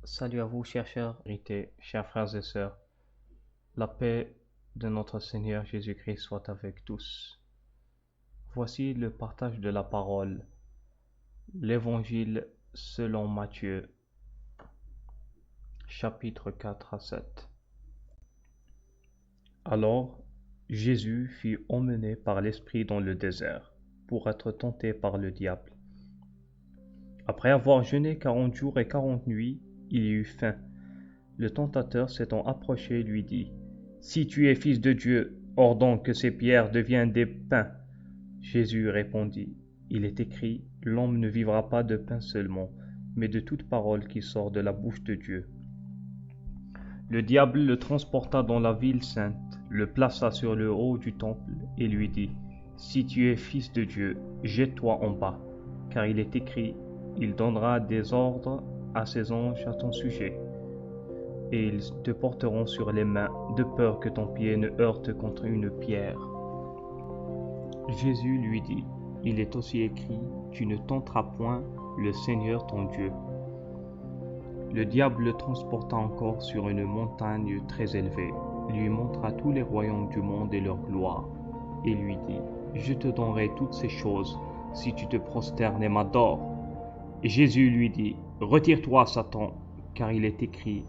Salut à vous, chers frères et sœurs. La paix de notre Seigneur Jésus-Christ soit avec tous. Voici le partage de la parole. L'Évangile selon Matthieu, chapitre 4 à 7. Alors, Jésus fut emmené par l'Esprit dans le désert pour être tenté par le diable. Après avoir jeûné 40 jours et 40 nuits, il eut faim. Le tentateur s'étant approché lui dit: « Si tu es fils de Dieu, ordonne que ces pierres deviennent des pains. » Jésus répondit: « Il est écrit, l'homme ne vivra pas de pain seulement, mais de toute parole qui sort de la bouche de Dieu. » Le diable le transporta dans la ville sainte, le plaça sur le haut du temple et lui dit: « Si tu es fils de Dieu, jette-toi en bas, car il est écrit, il donnera des ordres à ses anges à ton sujet, et ils te porteront sur les mains, de peur que ton pied ne heurte contre une pierre. » Jésus lui dit: « Il est aussi écrit, tu ne tenteras point le Seigneur ton Dieu. » Le diable le transporta encore sur une montagne très élevée, lui montra tous les royaumes du monde et leur gloire, et lui dit: « Je te donnerai toutes ces choses, si tu te prosternes et m'adores. » Et Jésus lui dit: « Retire-toi, Satan, car il est écrit,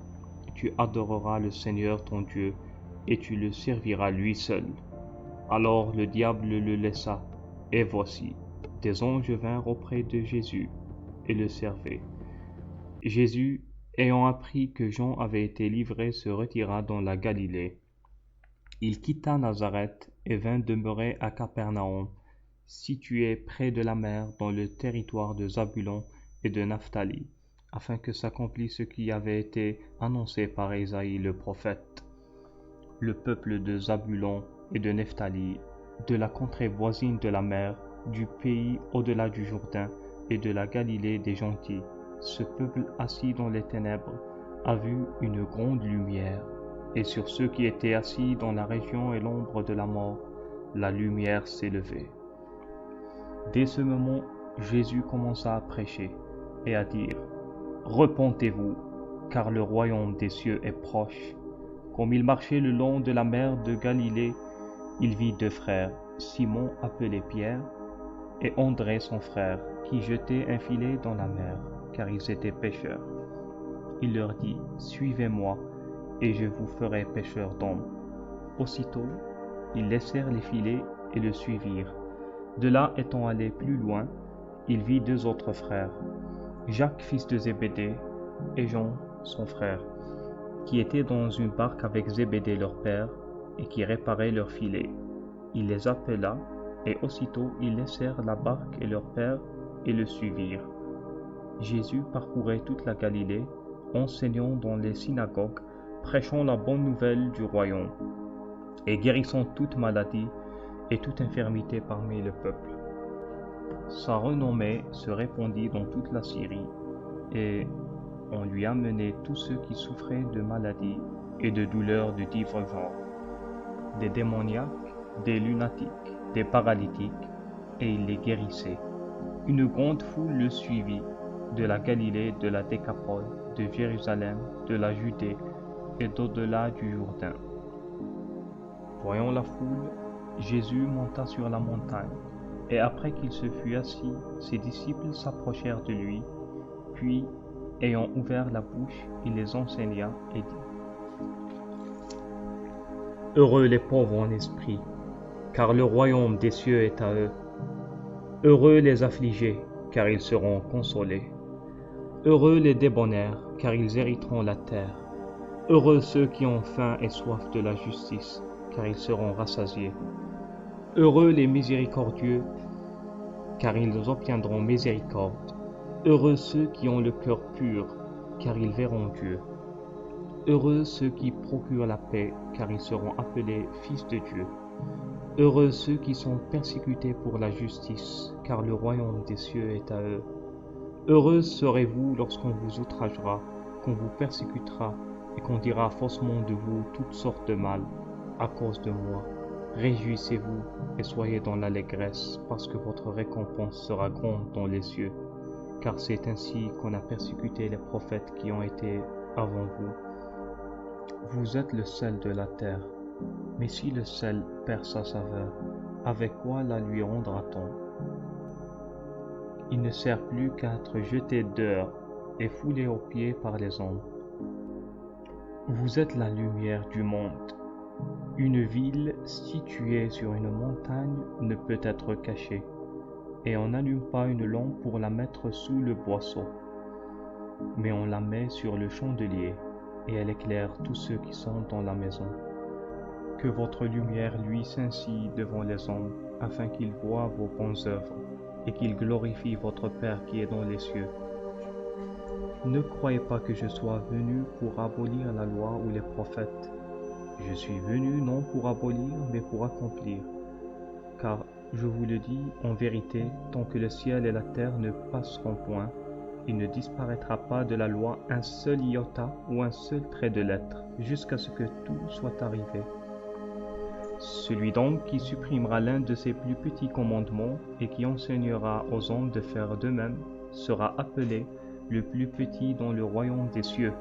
tu adoreras le Seigneur ton Dieu, et tu le serviras lui seul. » Alors le diable le laissa, et voici, des anges vinrent auprès de Jésus, et le servaient. Jésus, ayant appris que Jean avait été livré, se retira dans la Galilée. Il quitta Nazareth et vint demeurer à Capernaum, situé près de la mer, dans le territoire de Zabulon et de Naphtali, afin que s'accomplisse ce qui avait été annoncé par Ésaïe le prophète. Le peuple de Zabulon et de Nephtali, de la contrée voisine de la mer, du pays au-delà du Jourdain et de la Galilée des gentils, ce peuple assis dans les ténèbres a vu une grande lumière, et sur ceux qui étaient assis dans la région et l'ombre de la mort, la lumière s'est levée. Dès ce moment, Jésus commença à prêcher et à dire: « Repentez-vous, car le royaume des cieux est proche. » Comme il marchait le long de la mer de Galilée, il vit deux frères, Simon appelé Pierre, et André son frère, qui jetaient un filet dans la mer, car ils étaient pêcheurs. Il leur dit: « Suivez-moi, et je vous ferai pêcheurs d'hommes. » Aussitôt, ils laissèrent les filets et le suivirent. De là, étant allé plus loin, il vit deux autres frères, Jacques fils de Zébédée et Jean son frère, qui étaient dans une barque avec Zébédée leur père, et qui réparaient leurs filets. Il les appela, et aussitôt ils laissèrent la barque et leur père, et le suivirent. Jésus parcourait toute la Galilée, enseignant dans les synagogues, prêchant la bonne nouvelle du royaume, et guérissant toute maladie et toute infirmité parmi le peuple. Sa renommée se répandit dans toute la Syrie, et on lui amenait tous ceux qui souffraient de maladies et de douleurs de divers genres, des démoniaques, des lunatiques, des paralytiques, et il les guérissait. Une grande foule le suivit, de la Galilée, de la Décapole, de Jérusalem, de la Judée et d'au-delà du Jourdain. Voyant la foule, Jésus monta sur la montagne, et après qu'il se fut assis, ses disciples s'approchèrent de lui, puis, ayant ouvert la bouche, il les enseigna et dit: « Heureux les pauvres en esprit, car le royaume des cieux est à eux. Heureux les affligés, car ils seront consolés. Heureux les débonnaires, car ils hériteront la terre. Heureux ceux qui ont faim et soif de la justice, car ils seront rassasiés. Heureux les miséricordieux, car ils obtiendront miséricorde. Heureux ceux qui ont le cœur pur, car ils verront Dieu. Heureux ceux qui procurent la paix, car ils seront appelés fils de Dieu. Heureux ceux qui sont persécutés pour la justice, car le royaume des cieux est à eux. Heureux serez-vous lorsqu'on vous outragera, qu'on vous persécutera, et qu'on dira faussement de vous toutes sortes de mal, à cause de moi. Réjouissez-vous et soyez dans l'allégresse, parce que votre récompense sera grande dans les cieux. car c'est ainsi qu'on a persécuté les prophètes qui ont été avant vous. Vous êtes le sel de la terre, mais si le sel perd sa saveur, avec quoi la lui rendra-t-on? Il ne sert plus qu'à être jeté dehors et foulé aux pieds par les hommes. Vous êtes la lumière du monde. Une ville située sur une montagne ne peut être cachée, et on n'allume pas une lampe pour la mettre sous le boisseau, mais on la met sur le chandelier, et elle éclaire tous ceux qui sont dans la maison. Que votre lumière luise ainsi devant les hommes, afin qu'ils voient vos bonnes œuvres, et qu'ils glorifient votre Père qui est dans les cieux. Ne croyez pas que je sois venu pour abolir la loi ou les prophètes. Je suis venu non pour abolir, mais pour accomplir. Car, je vous le dis, en vérité, tant que le ciel et la terre ne passeront point, il ne disparaîtra pas de la loi un seul iota ou un seul trait de lettre, jusqu'à ce que tout soit arrivé. Celui donc qui supprimera l'un de ces plus petits commandements et qui enseignera aux hommes de faire de même, sera appelé le plus petit dans le royaume des cieux.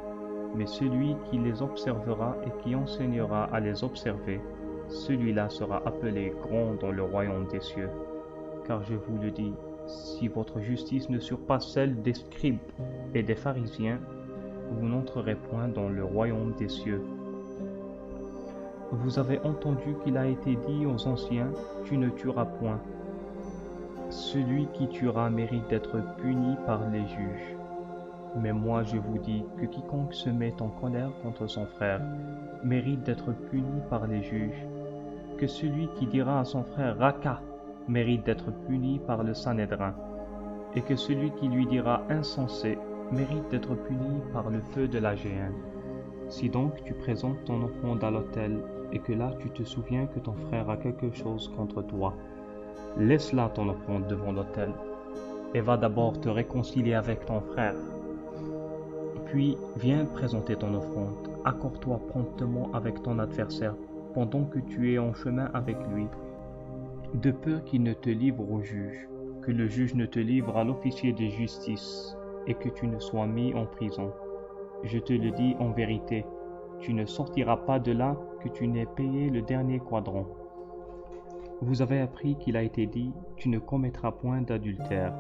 Mais celui qui les observera et qui enseignera à les observer, celui-là sera appelé grand dans le royaume des cieux. Car je vous le dis, si votre justice ne surpasse celle des scribes et des pharisiens, vous n'entrerez point dans le royaume des cieux. Vous avez entendu qu'il a été dit aux anciens, tu ne tueras point. Celui qui tuera mérite d'être puni par les juges. Mais moi je vous dis que quiconque se met en colère contre son frère mérite d'être puni par les juges. Que celui qui dira à son frère Raka mérite d'être puni par le Sanhédrin. Et que celui qui lui dira insensé mérite d'être puni par le feu de la géhenne. Si donc tu présentes ton offrande à l'autel, et que là tu te souviens que ton frère a quelque chose contre toi, laisse là ton offrande devant l'autel, et va d'abord te réconcilier avec ton frère. Puis viens présenter ton offrande, accorde-toi promptement avec ton adversaire, pendant que tu es en chemin avec lui, de peur qu'il ne te livre au juge, que le juge ne te livre à l'officier de justice, et que tu ne sois mis en prison. Je te le dis en vérité, tu ne sortiras pas de là que tu n'aies payé le dernier quadrant. Vous avez appris qu'il a été dit, tu ne commettras point d'adultère.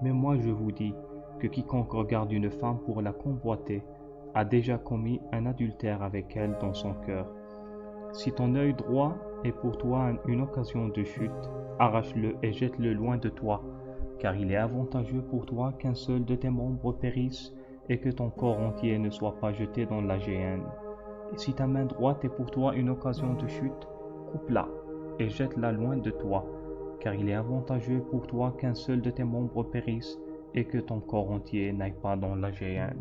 Mais moi je vous dis que quiconque regarde une femme pour la convoiter a déjà commis un adultère avec elle dans son cœur. Si ton œil droit est pour toi une occasion de chute, arrache-le et jette-le loin de toi, car il est avantageux pour toi qu'un seul de tes membres périsse et que ton corps entier ne soit pas jeté dans la géhenne. Et si ta main droite est pour toi une occasion de chute, coupe-la et jette-la loin de toi, car il est avantageux pour toi qu'un seul de tes membres périsse et que ton corps entier n'aille pas dans la géhenne.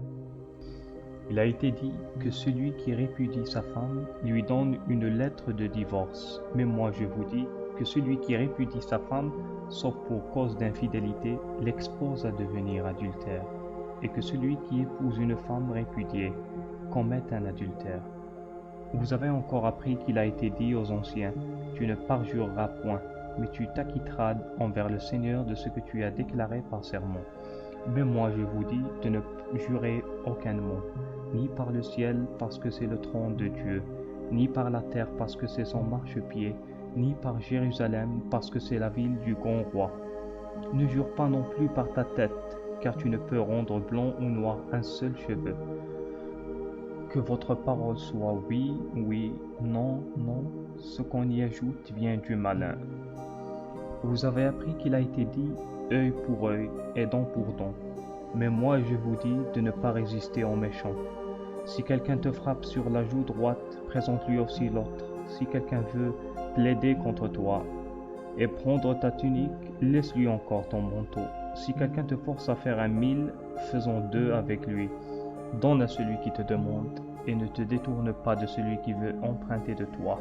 Il a été dit que celui qui répudie sa femme lui donne une lettre de divorce. Mais moi je vous dis que celui qui répudie sa femme, sauf pour cause d'infidélité, l'expose à devenir adultère, et que celui qui épouse une femme répudiée commet un adultère. Vous avez encore appris qu'il a été dit aux anciens, tu ne parjureras point, mais tu t'acquitteras envers le Seigneur de ce que tu as déclaré par serment. Mais moi je vous dis de ne jurer aucun mot, ni par le ciel parce que c'est le trône de Dieu, ni par la terre parce que c'est son marchepied, ni par Jérusalem parce que c'est la ville du grand roi. Ne jure pas non plus par ta tête, car tu ne peux rendre blanc ou noir un seul cheveu. Que votre parole soit oui, oui, non, non, ce qu'on y ajoute vient du malin. Vous avez appris qu'il a été dit œil pour œil et dent pour dent. Mais moi je vous dis de ne pas résister aux méchants. Si quelqu'un te frappe sur la joue droite, présente-lui aussi l'autre. Si quelqu'un veut plaider contre toi et prendre ta tunique, laisse-lui encore ton manteau. Si quelqu'un te force à faire 1000, faisons 2 avec lui. Donne à celui qui te demande, et ne te détourne pas de celui qui veut emprunter de toi.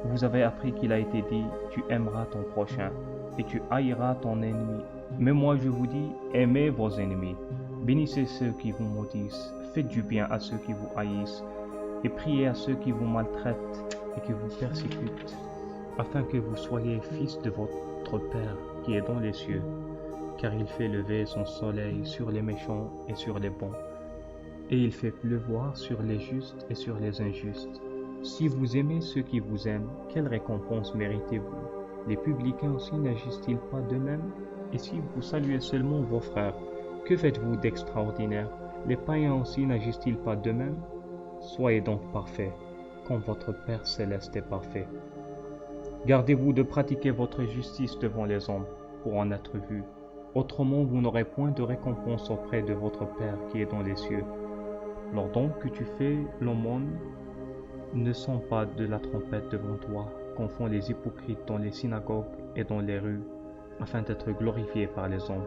Vous avez appris qu'il a été dit, tu aimeras ton prochain, et tu haïras ton ennemi. Mais moi je vous dis, aimez vos ennemis, bénissez ceux qui vous maudissent, faites du bien à ceux qui vous haïssent, et priez à ceux qui vous maltraitent et qui vous persécutent, afin que vous soyez fils de votre Père qui est dans les cieux. car il fait lever son soleil sur les méchants et sur les bons, et il fait pleuvoir sur les justes et sur les injustes. Si vous aimez ceux qui vous aiment, quelle récompense méritez-vous? Les publicains aussi n'agissent-ils pas de même? Et si vous saluez seulement vos frères, que faites-vous d'extraordinaire? Les païens aussi n'agissent-ils pas de même? Soyez donc parfaits, comme votre Père céleste est parfait. Gardez-vous de pratiquer votre justice devant les hommes, pour en être vus. Autrement, vous n'aurez point de récompense auprès de votre Père qui est dans les cieux. Lors donc que tu fais l'aumône, ne sens pas de la trompette devant toi, comme font les hypocrites dans les synagogues et dans les rues, afin d'être glorifiés par les hommes.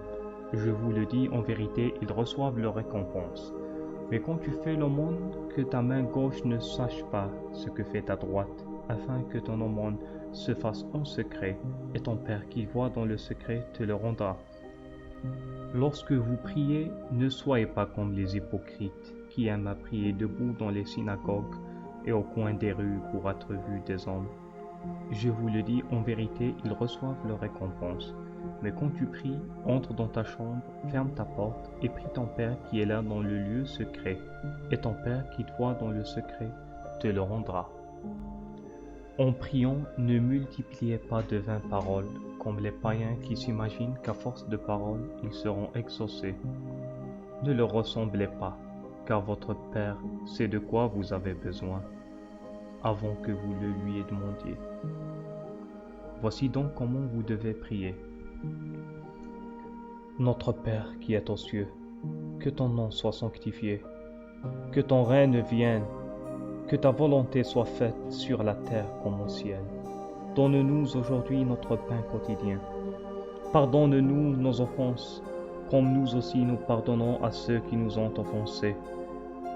Je vous le dis, en vérité, ils reçoivent leur récompense. Mais quand tu fais l'aumône, que ta main gauche ne sache pas ce que fait ta droite, afin que ton aumône se fasse en secret, et ton Père qui voit dans le secret te le rendra. Lorsque vous priez, ne soyez pas comme les hypocrites, qui aiment à prier debout dans les synagogues et au coin des rues pour être vus des hommes. Je vous le dis, en vérité, ils reçoivent leur récompense. Mais quand tu pries, entre dans ta chambre, ferme ta porte et prie ton Père qui est là dans le lieu secret. Et ton Père qui te voit dans le secret te le rendra. En priant, ne multipliez pas de vaines paroles, comme les païens qui s'imaginent qu'à force de paroles, ils seront exaucés. Ne leur ressemblez pas, car votre Père sait de quoi vous avez besoin, avant que vous le lui demandiez. Voici donc comment vous devez prier. Notre Père qui est aux cieux, que ton nom soit sanctifié, que ton règne vienne, que ta volonté soit faite sur la terre comme au ciel. Donne-nous aujourd'hui notre pain quotidien. Pardonne-nous nos offenses, comme nous aussi nous pardonnons à ceux qui nous ont offensés.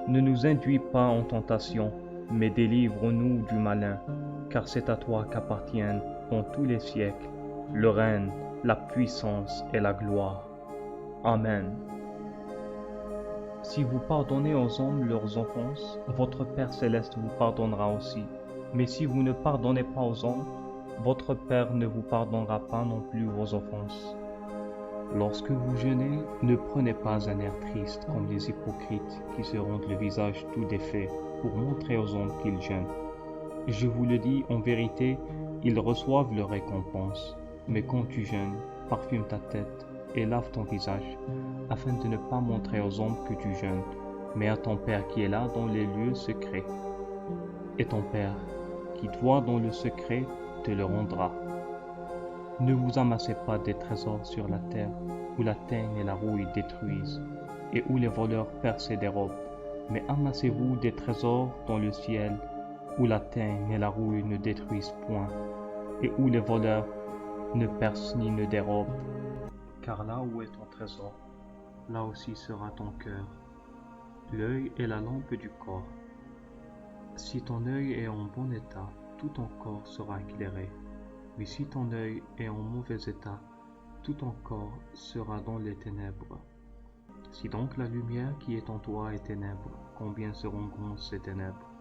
Ne nous induis pas en tentation, mais délivre-nous du malin, car c'est à toi qu'appartiennent dans tous les siècles le règne, la puissance et la gloire. Amen. Si vous pardonnez aux hommes leurs offenses, votre Père céleste vous pardonnera aussi. Mais si vous ne pardonnez pas aux hommes, votre Père ne vous pardonnera pas non plus vos offenses. Lorsque vous jeûnez, ne prenez pas un air triste comme les hypocrites qui se rendent le visage tout défait pour montrer aux hommes qu'ils jeûnent. Je vous le dis, en vérité, ils reçoivent leur récompense. Mais quand tu jeûnes, parfume ta tête et lave ton visage, afin de ne pas montrer aux hommes que tu jeûnes, mais à ton Père qui est là dans les lieux secrets. Et ton Père, qui te voit dans le secret, te le rendra. Ne vous amassez pas des trésors sur la terre, où la teigne et la rouille détruisent, et où les voleurs percent et dérobent, mais amassez-vous des trésors dans le ciel, où la teigne et la rouille ne détruisent point, et où les voleurs ne percent ni ne dérobent. Car là où est ton trésor, là aussi sera ton cœur. L'œil est la lampe du corps. Si ton œil est en bon état, tout ton corps sera éclairé. Mais si ton œil est en mauvais état, tout ton corps sera dans les ténèbres. Si donc la lumière qui est en toi est ténèbres, combien seront grandes ces ténèbres?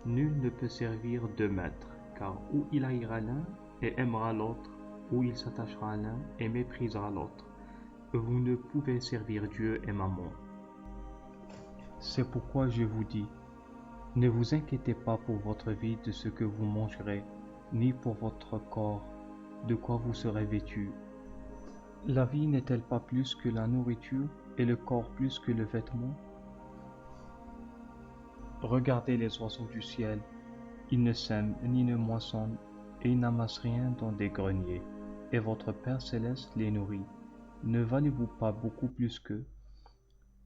Nul ne peut servir deux maîtres, car ou il haïra l'un et aimera l'autre, ou il s'attachera à l'un et méprisera l'autre. Vous ne pouvez servir Dieu et Mammon. C'est pourquoi je vous dis, ne vous inquiétez pas pour votre vie de ce que vous mangerez, ni pour votre corps, de quoi vous serez vêtus. La vie n'est-elle pas plus que la nourriture, et le corps plus que le vêtement? Regardez les oiseaux du ciel, ils ne sèment ni ne moissonnent, et ils n'amassent rien dans des greniers, et votre Père céleste les nourrit. Ne valez-vous pas beaucoup plus qu'eux?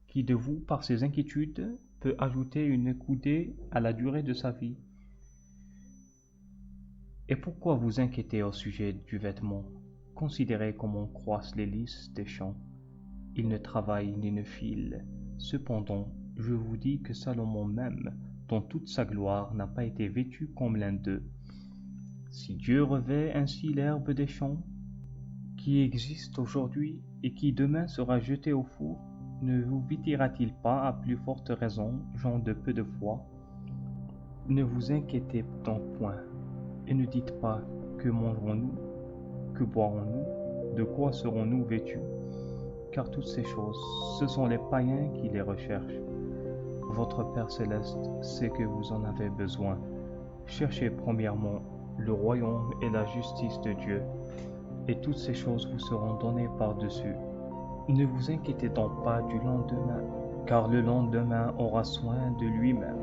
Qui de vous, par ses inquiétudes, peut ajouter une coudée à la durée de sa vie? Et pourquoi vous inquiétez au sujet du vêtement? Considérez comment croissent les lys des champs. Ils ne travaillent ni ne filent. Cependant, je vous dis que Salomon même, dans toute sa gloire, n'a pas été vêtu comme l'un d'eux. Si Dieu revêt ainsi l'herbe des champs, qui existe aujourd'hui et qui demain sera jetée au four, ne vous vêtira-t-il pas à plus forte raison, gens de peu de foi? Ne vous inquiétez donc point, et ne dites pas que mangerons-nous, que boirons-nous, de quoi serons-nous vêtus? car toutes ces choses, ce sont les païens qui les recherchent. Votre Père céleste sait que vous en avez besoin. Cherchez premièrement le royaume et la justice de Dieu, et toutes ces choses vous seront données par-dessus. Ne vous inquiétez donc pas du lendemain, car le lendemain aura soin de lui-même.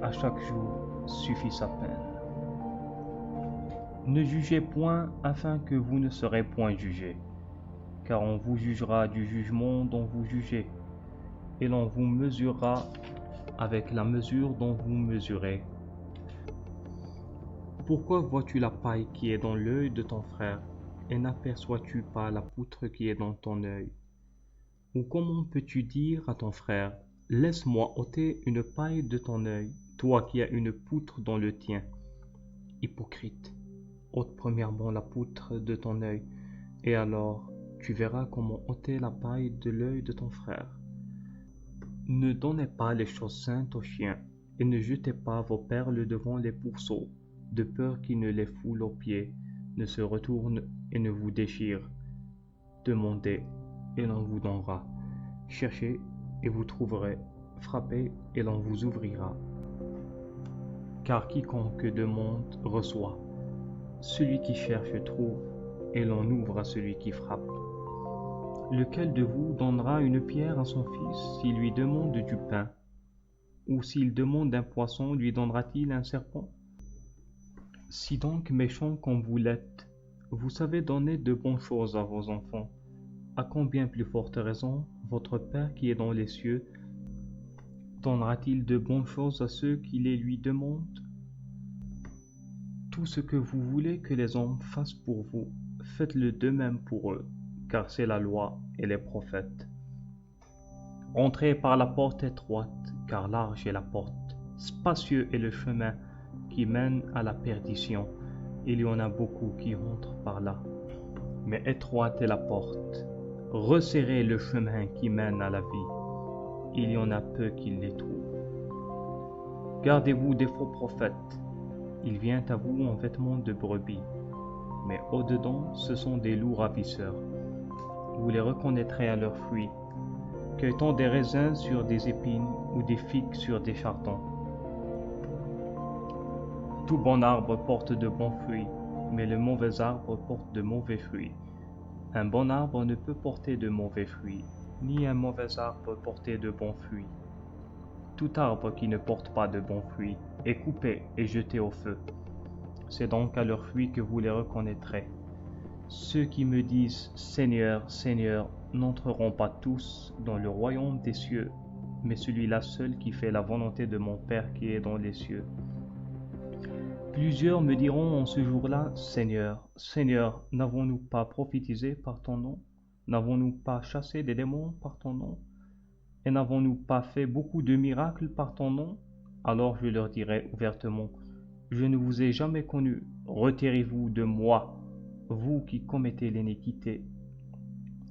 À chaque jour suffit sa peine. Ne jugez point afin que vous ne serez point jugés, car on vous jugera du jugement dont vous jugez, et l'on vous mesurera avec la mesure dont vous mesurez. Pourquoi vois-tu la paille qui est dans l'œil de ton frère, et n'aperçois-tu pas la poutre qui est dans ton œil? Ou comment peux-tu dire à ton frère, laisse-moi ôter une paille de ton œil, toi qui as une poutre dans le tien? Hypocrite, ôte premièrement la poutre de ton œil, et alors tu verras comment ôter la paille de l'œil de ton frère. Ne donnez pas les choses saintes aux chiens, et ne jetez pas vos perles devant les pourceaux, de peur qu'ils ne les foulent aux pieds, ne se retournent et ne vous déchirent. Demandez, et l'on vous donnera. Cherchez, et vous trouverez. Frappez, et l'on vous ouvrira. Car quiconque demande reçoit. Celui qui cherche trouve, et l'on ouvre à celui qui frappe. Lequel de vous donnera une pierre à son fils s'il lui demande du pain? Ou s'il demande un poisson, lui donnera-t-il un serpent? Si donc méchants comme vous l'êtes, vous savez donner de bonnes choses à vos enfants, à combien plus forte raison votre Père qui est dans les cieux donnera-t-il de bonnes choses à ceux qui les lui demandent? Tout ce que vous voulez que les hommes fassent pour vous, faites-le de même pour eux, car c'est la loi et les prophètes. Entrez par la porte étroite, car large est la porte, spacieux est le chemin qui mène à la perdition. Il y en a beaucoup qui entrent par là. Mais étroite est la porte, resserrez le chemin qui mène à la vie. Il y en a peu qui les trouvent. Gardez-vous des faux prophètes. Il vient à vous en vêtements de brebis, mais au-dedans, ce sont des loups ravisseurs. Vous les reconnaîtrez à leurs fruits. Cueille-t-on des raisins sur des épines ou des figues sur des chartons? Tout bon arbre porte de bons fruits, mais le mauvais arbre porte de mauvais fruits. Un bon arbre ne peut porter de mauvais fruits, ni un mauvais arbre porter de bons fruits. Tout arbre qui ne porte pas de bons fruits est coupé et jeté au feu. C'est donc à leurs fruits que vous les reconnaîtrez. Ceux qui me disent « Seigneur, Seigneur » n'entreront pas tous dans le royaume des cieux, mais celui-là seul qui fait la volonté de mon Père qui est dans les cieux. Plusieurs me diront en ce jour-là, « Seigneur, Seigneur, n'avons-nous pas prophétisé par ton nom? N'avons-nous pas chassé des démons par ton nom? Et n'avons-nous pas fait beaucoup de miracles par ton nom? » Alors je leur dirai ouvertement, « Je ne vous ai jamais connus, retirez-vous de moi, vous qui commettez l'iniquité. »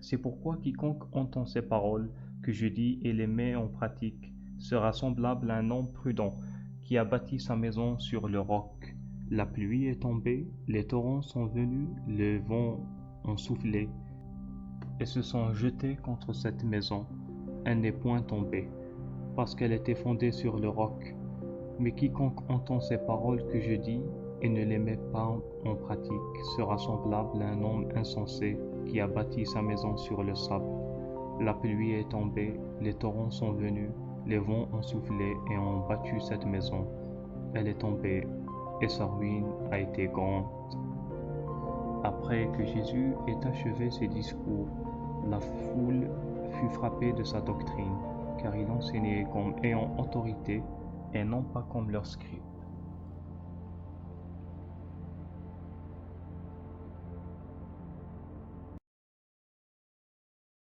C'est pourquoi quiconque entend ces paroles que je dis et les met en pratique sera semblable à un homme prudent qui a bâti sa maison sur le roc. La pluie est tombée, les torrents sont venus, le vent ont soufflé et se sont jetés contre cette maison. Elle n'est point tombée, parce qu'elle était fondée sur le roc. Mais quiconque entend ces paroles que je dis et ne les met pas en pratique sera semblable à un homme insensé qui a bâti sa maison sur le sable. La pluie est tombée, les torrents sont venus, les vents ont soufflé et ont battu cette maison. Elle est tombée et sa ruine a été grande. Après que Jésus ait achevé ses discours, la foule fut frappée de sa doctrine, car il enseignait comme ayant autorité et non pas comme leurs scribes.